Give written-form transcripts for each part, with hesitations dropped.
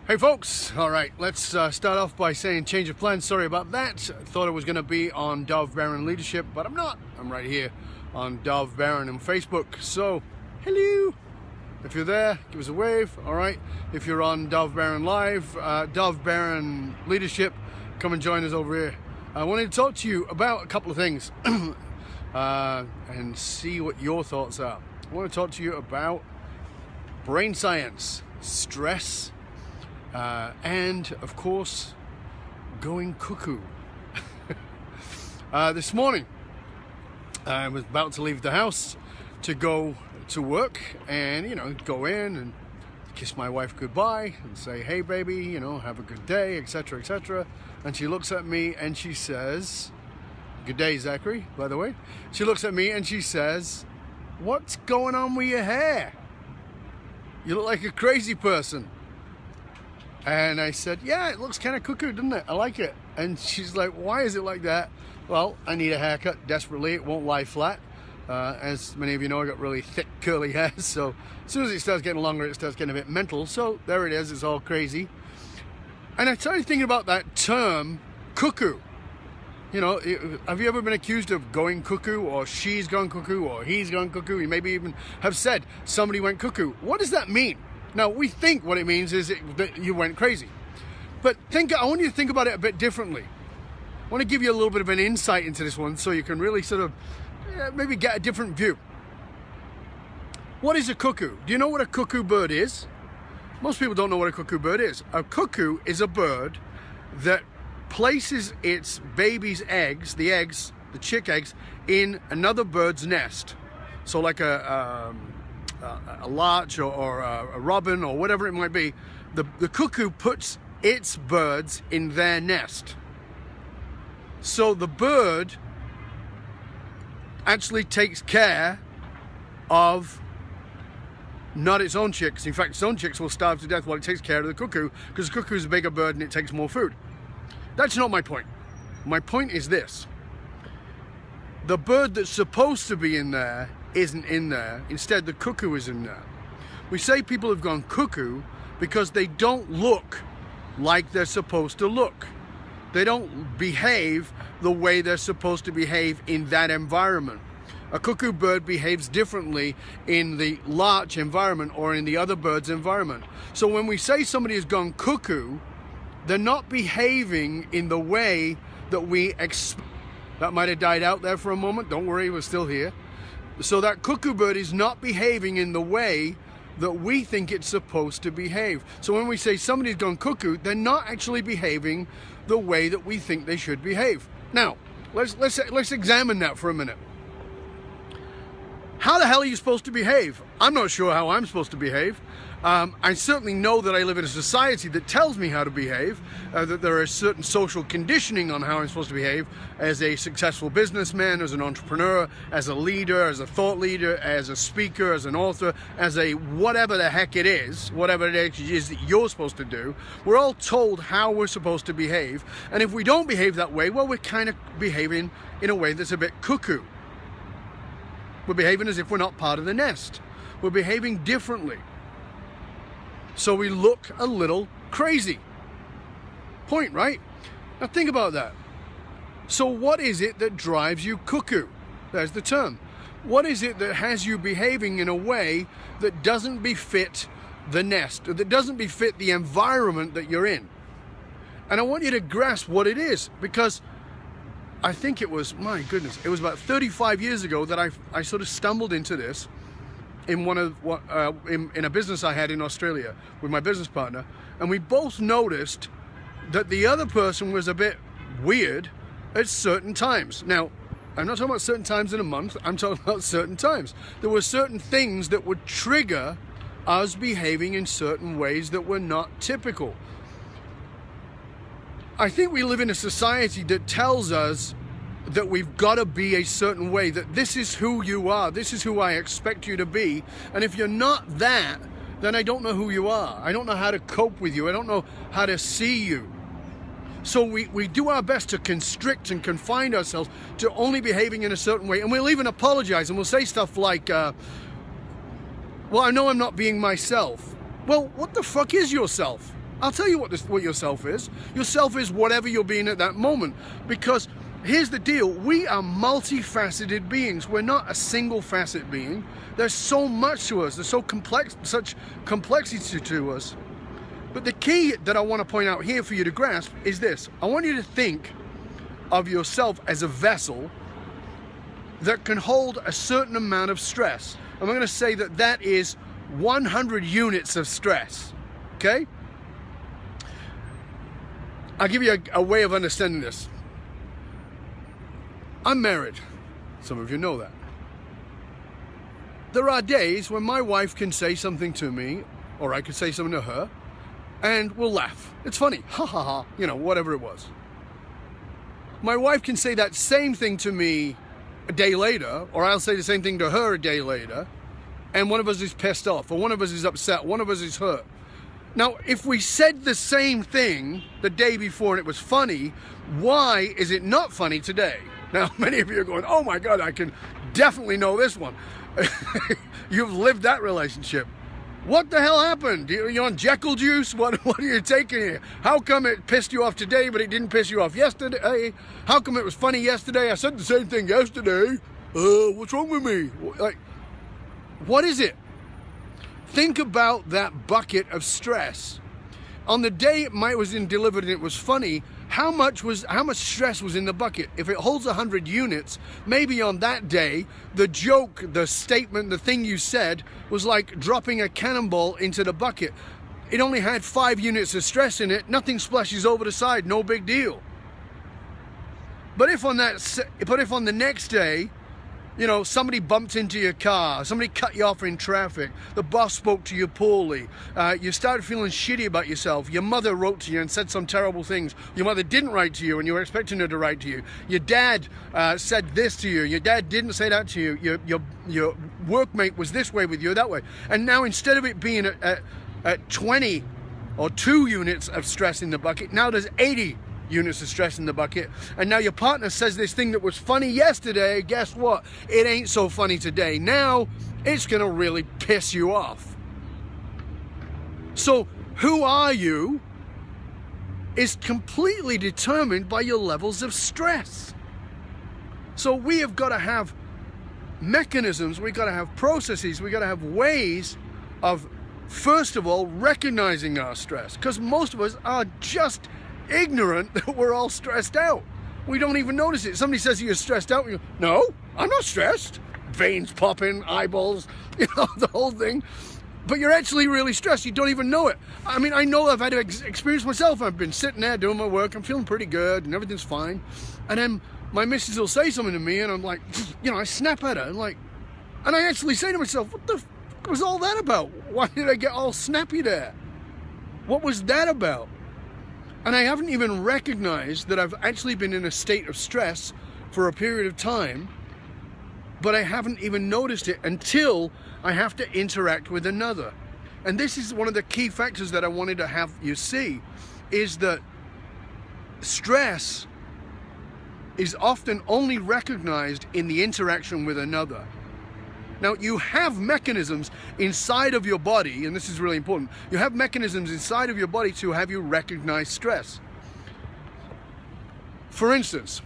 Hey folks, alright, let's start off by saying change of plans. Sorry about that. Thought I was going to be on Dove Baron Leadership, but I'm not. I'm right here on Dove Baron on Facebook. So, hello. If you're there, give us a wave. Alright, if you're on Dove Baron Live, Dove Baron Leadership, come and join us over here. I wanted to talk to you about a couple of things and see what your thoughts are. I want to talk to you about brain science, stress, and of course going cuckoo. This morning I was about to leave the house to go to work and go in and kiss my wife goodbye and say, hey baby, have a good day, etc., etc. And she looks at me and she says, good day Zachary, by the way. She looks at me and she says, what's going on with your hair? You look like a crazy person. And I said, yeah, it looks kind of cuckoo, doesn't it? I like it. And she's like, why is it like that? Well, I need a haircut desperately. It won't lie flat. As many of you know, I got really thick curly hair. So as soon as it starts getting longer, it starts getting a bit mental. So there it is. It's all crazy. And I started thinking about that term, cuckoo. Have you ever been accused of going cuckoo, or she's gone cuckoo, or he's gone cuckoo? You maybe even have said somebody went cuckoo. What does that mean? Now, we think what it means is that you went crazy. But I want you to think about it a bit differently. I want to give you a little bit of an insight into this one so you can really sort of maybe get a different view. What is a cuckoo? Do you know what a cuckoo bird is? Most people don't know what a cuckoo bird is. A cuckoo is a bird that places its baby's eggs, the chick eggs, in another bird's nest. So like a larch or a robin or whatever it might be, the cuckoo puts its birds in their nest. So the bird actually takes care of not its own chicks. In fact, its own chicks will starve to death while it takes care of the cuckoo, because the cuckoo is a bigger bird and it takes more food. That's not my point. My point is this. The bird that's supposed to be in there isn't in there. Instead, the cuckoo is in there. We say people have gone cuckoo because they don't look like they're supposed to look. They don't behave the way they're supposed to behave in that environment. A cuckoo bird behaves differently in the larch environment or in the other bird's environment. So when we say somebody has gone cuckoo, they're not behaving in the way that we expect. That might have died out there for a moment. Don't worry, we're still here. So that cuckoo bird is not behaving in the way that we think it's supposed to behave. So when we say somebody's gone cuckoo, they're not actually behaving the way that we think they should behave. Now, let's examine that for a minute. How the hell are you supposed to behave? I'm not sure how I'm supposed to behave. I certainly know that I live in a society that tells me how to behave, that there is certain social conditioning on how I'm supposed to behave as a successful businessman, as an entrepreneur, as a leader, as a thought leader, as a speaker, as an author, as a whatever the heck it is that you're supposed to do. We're all told how we're supposed to behave, and if we don't behave that way, well, we're kind of behaving in a way that's a bit cuckoo. We're behaving as if we're not part of the nest. We're behaving differently. So we look a little crazy. Point, right? Now think about that. So what is it that drives you cuckoo? There's the term. What is it that has you behaving in a way that doesn't befit the nest, or that doesn't befit the environment that you're in? And I want you to grasp what it is, because I think it was, my goodness, it was about 35 years ago that I sort of stumbled into this in in a business I had in Australia with my business partner, and we both noticed that the other person was a bit weird at certain times. Now, I'm not talking about certain times in a month, I'm talking about certain times. There were certain things that would trigger us behaving in certain ways that were not typical. I think we live in a society that tells us that we've got to be a certain way, that this is who you are, this is who I expect you to be, and if you're not that, then I don't know who you are. I don't know how to cope with you. I don't know how to see you. So we do our best to constrict and confine ourselves to only behaving in a certain way, and we'll even apologize, and we'll say stuff like, well, I know I'm not being myself. Well, what the fuck is yourself? I'll tell you what your self is. Your self is whatever you're being at that moment. Because here's the deal. We are multifaceted beings. We're not a single facet being. There's so much to us. There's so complex, such complexity to us. But the key that I want to point out here for you to grasp is this. I want you to think of yourself as a vessel that can hold a certain amount of stress. I'm going to say that that is 100 units of stress. Okay? I'll give you a way of understanding this. I'm married. Some of you know that. There are days when my wife can say something to me, or I could say something to her, and we'll laugh. It's funny. Ha ha ha. You know, whatever it was. My wife can say that same thing to me a day later, or I'll say the same thing to her a day later, and one of us is pissed off, or one of us is upset, one of us is hurt. Now, if we said the same thing the day before and it was funny, why is it not funny today? Now, many of you are going, oh my God, I can definitely know this one. You've lived that relationship. What the hell happened? You on Jekyll juice? What are you taking here? How come it pissed you off today, but it didn't piss you off yesterday? How come it was funny yesterday? I said the same thing yesterday. What's wrong with me? Like, what is it? Think about that bucket of stress. On the day it was delivered and it was funny, how much stress was in the bucket? If it holds 100 units, maybe on that day, the joke, the statement, the thing you said was like dropping a cannonball into the bucket. It only had 5 units of stress in it. Nothing splashes over the side. No big deal. But if on the next day, you know, somebody bumped into your car, somebody cut you off in traffic, the boss spoke to you poorly, you started feeling shitty about yourself, your mother wrote to you and said some terrible things, your mother didn't write to you and you were expecting her to write to you, your dad said this to you, your dad didn't say that to you, your workmate was this way with you, that way, and now instead of it being at 20 or 2 units of stress in the bucket, now there's 80 units of stress in the bucket, and now your partner says this thing that was funny yesterday, guess what? It ain't so funny today. Now it's gonna really piss you off. So who are you is completely determined by your levels of stress. So we have got to have mechanisms, we've got to have processes, we've got to have ways of, first of all, recognizing our stress, because most of us are just ignorant that we're all stressed out. We don't even notice it. Somebody says you're stressed out, we go, no, I'm not stressed. Veins popping, eyeballs, you know, the whole thing. But you're actually really stressed. You don't even know it. I mean, I know I've had to experience myself. I've been sitting there doing my work. I'm feeling pretty good and everything's fine. And then my missus will say something to me and I'm like, you know, I snap at her. And I actually say to myself, what the fuck was all that about? Why did I get all snappy there? What was that about? And I haven't even recognized that I've actually been in a state of stress for a period of time, but I haven't even noticed it until I have to interact with another. And this is one of the key factors that I wanted to have you see, is that stress is often only recognized in the interaction with another. Now, you have mechanisms inside of your body, and this is really important, you have mechanisms inside of your body to have you recognize stress. For instance,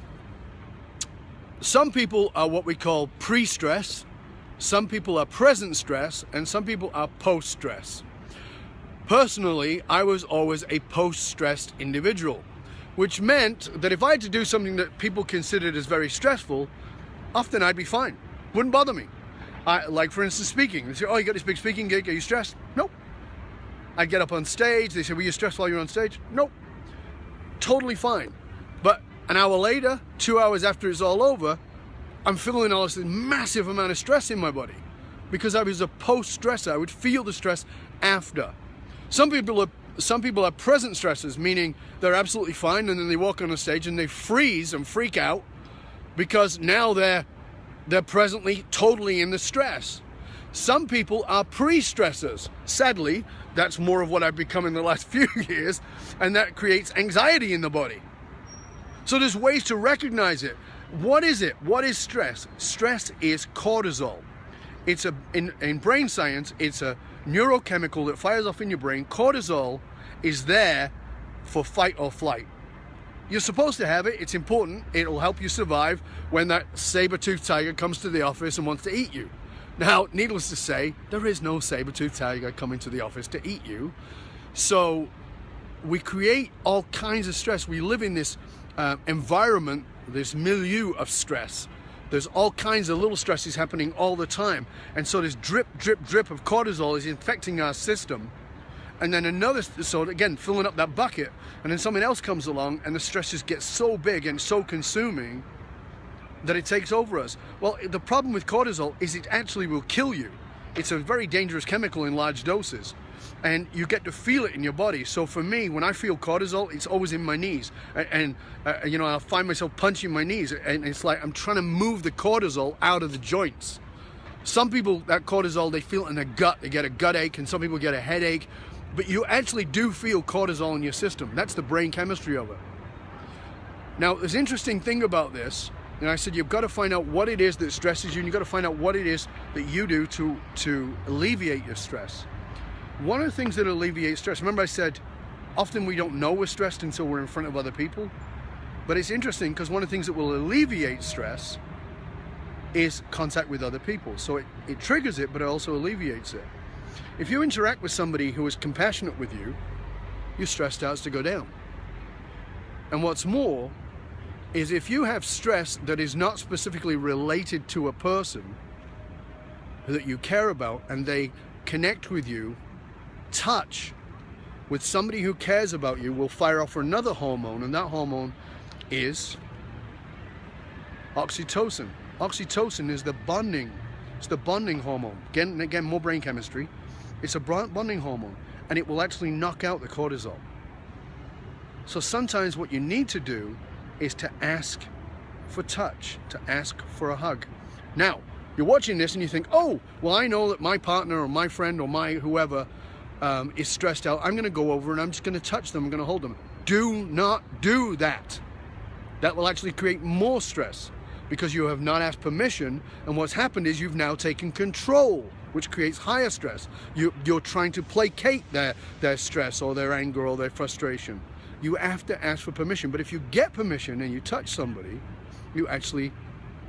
some people are what we call pre-stress, some people are present stress, and some people are post-stress. Personally, I was always a post-stressed individual, which meant that if I had to do something that people considered as very stressful, often I'd be fine, wouldn't bother me. Like, for instance, speaking. They say, oh, you got this big speaking gig, are you stressed? Nope. I'd get up on stage, they say, were you stressed while you were on stage? Nope. Totally fine. But an hour later, 2 hours after it's all over, I'm feeling all this massive amount of stress in my body because I was a post-stressor. I would feel the stress after. Some people are present stressors, meaning they're absolutely fine, and then they walk on a stage and they freeze and freak out because now they're presently totally in the stress. Some people are pre-stressors. Sadly, that's more of what I've become in the last few years, and that creates anxiety in the body. So there's ways to recognize it. What is it? What is stress? Stress is cortisol. In brain science, it's a neurochemical that fires off in your brain. Cortisol is there for fight or flight. You're supposed to have it. It's important. It'll help you survive when that saber-toothed tiger comes to the office and wants to eat you. Now, needless to say, there is no saber-toothed tiger coming to the office to eat you. So we create all kinds of stress. We live in this environment, this milieu of stress. There's all kinds of little stresses happening all the time. And so this drip, drip, drip of cortisol is infecting our system. And then another, so again, filling up that bucket, and then something else comes along and the stress just gets so big and so consuming that it takes over us. Well, the problem with cortisol is it actually will kill you. It's a very dangerous chemical in large doses, and you get to feel it in your body. So for me, when I feel cortisol, it's always in my knees, and you know, I'll find myself punching my knees, and it's like I'm trying to move the cortisol out of the joints. Some people, that cortisol, they feel it in their gut, they get a gut ache, and some people get a headache. But you actually do feel cortisol in your system. That's the brain chemistry of it. Now, there's an interesting thing about this, and I said you've got to find out what it is that stresses you, and you've got to find out what it is that you do to alleviate your stress. One of the things that alleviates stress, remember I said, often we don't know we're stressed until we're in front of other people. But it's interesting because one of the things that will alleviate stress is contact with other people. So it triggers it, but it also alleviates it. If you interact with somebody who is compassionate with you, your stress starts to go down. And what's more is if you have stress that is not specifically related to a person that you care about and they connect with you, touch with somebody who cares about you will fire off another hormone, and that hormone is oxytocin. Oxytocin is the bonding. It's the bonding hormone. Again, more brain chemistry. It's a bonding hormone, and it will actually knock out the cortisol. So sometimes what you need to do is to ask for touch, to ask for a hug. Now, you're watching this and you think, oh, well, I know that my partner or my friend or my whoever is stressed out. I'm going to go over and I'm just going to touch them. I'm going to hold them. Do not do that. That will actually create more stress because you have not asked permission, and what's happened is you've now taken control, which creates higher stress. You're trying to placate their stress or their anger or their frustration. You have to ask for permission, but if you get permission and you touch somebody, you actually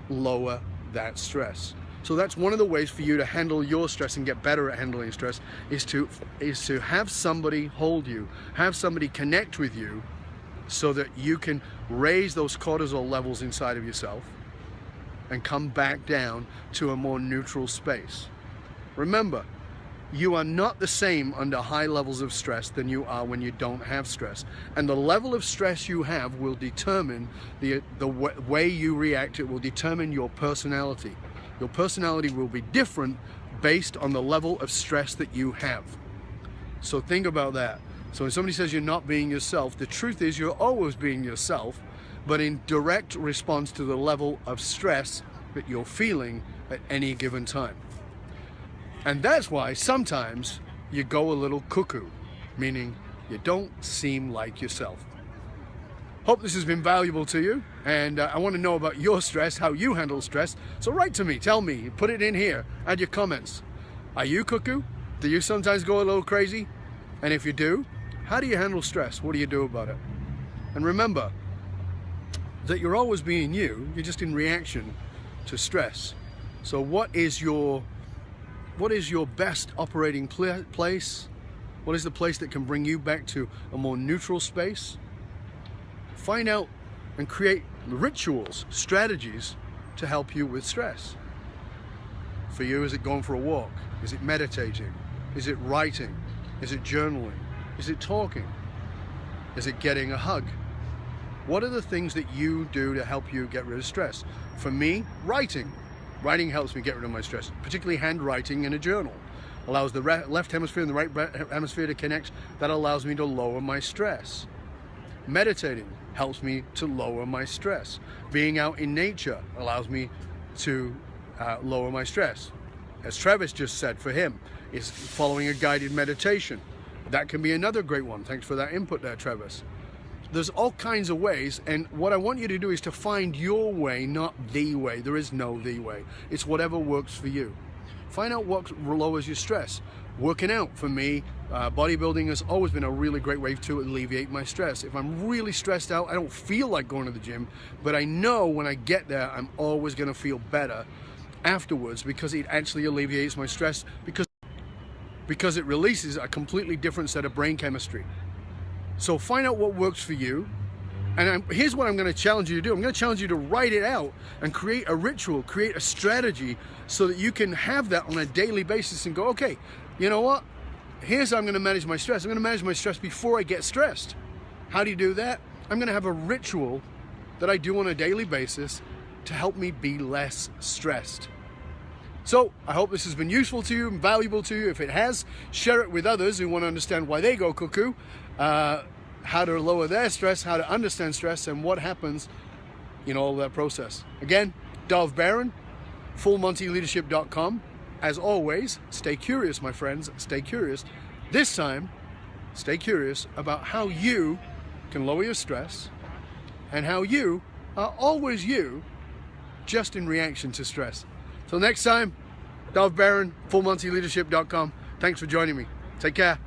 lower that stress. So that's one of the ways for you to handle your stress and get better at handling stress is to have somebody hold you, have somebody connect with you so that you can raise those cortisol levels inside of yourself and come back down to a more neutral space. Remember, you are not the same under high levels of stress than you are when you don't have stress. And the level of stress you have will determine the way you react. It will determine your personality. Your personality will be different based on the level of stress that you have. So think about that. So when somebody says you're not being yourself, the truth is you're always being yourself, but in direct response to the level of stress that you're feeling at any given time. And that's why sometimes you go a little cuckoo, meaning you don't seem like yourself. Hope this has been valuable to you, and I want to know about your stress, how you handle stress. So write to me, tell me, put it in here, add your comments. Are you cuckoo? Do you sometimes go a little crazy? And if you do, how do you handle stress? What do you do about it? And remember that you're always being you, you're just in reaction to stress. So what is your best operating place? What is the place that can bring you back to a more neutral space? Find out and create rituals, strategies to help you with stress. For you, is it going for a walk? Is it meditating? Is it writing? Is it journaling? Is it talking? Is it getting a hug? What are the things that you do to help you get rid of stress? For me, writing. Writing helps me get rid of my stress, particularly handwriting in a journal. Allows the left hemisphere and the right hemisphere to connect. That allows me to lower my stress. Meditating helps me to lower my stress. Being out in nature allows me to lower my stress. As Travis just said, for him, is following a guided meditation. That can be another great one. Thanks for that input there, Travis. There's all kinds of ways, and what I want you to do is to find your way, not the way. There is no the way. It's whatever works for you. Find out what lowers your stress. Working out, for me, bodybuilding has always been a really great way to alleviate my stress. If I'm really stressed out, I don't feel like going to the gym, but I know when I get there, I'm always going to feel better afterwards, because it actually alleviates my stress, because it releases a completely different set of brain chemistry. So find out what works for you. And here's what I'm going to challenge you to do. I'm going to challenge you to write it out and create a ritual, create a strategy, so that you can have that on a daily basis and go, okay, you know what? Here's how I'm going to manage my stress. I'm going to manage my stress before I get stressed. How do you do that? I'm going to have a ritual that I do on a daily basis to help me be less stressed. So I hope this has been useful to you and valuable to you. If it has, share it with others who want to understand why they go cuckoo, how to lower their stress, how to understand stress, and what happens in all of that process. Again, Dov Baron, fullmontyleadership.com. As always, stay curious, my friends, stay curious. This time, stay curious about how you can lower your stress and how you are always you, just in reaction to stress. Till next time, Dov Baron, fullmontyleadership.com. Thanks for joining me. Take care.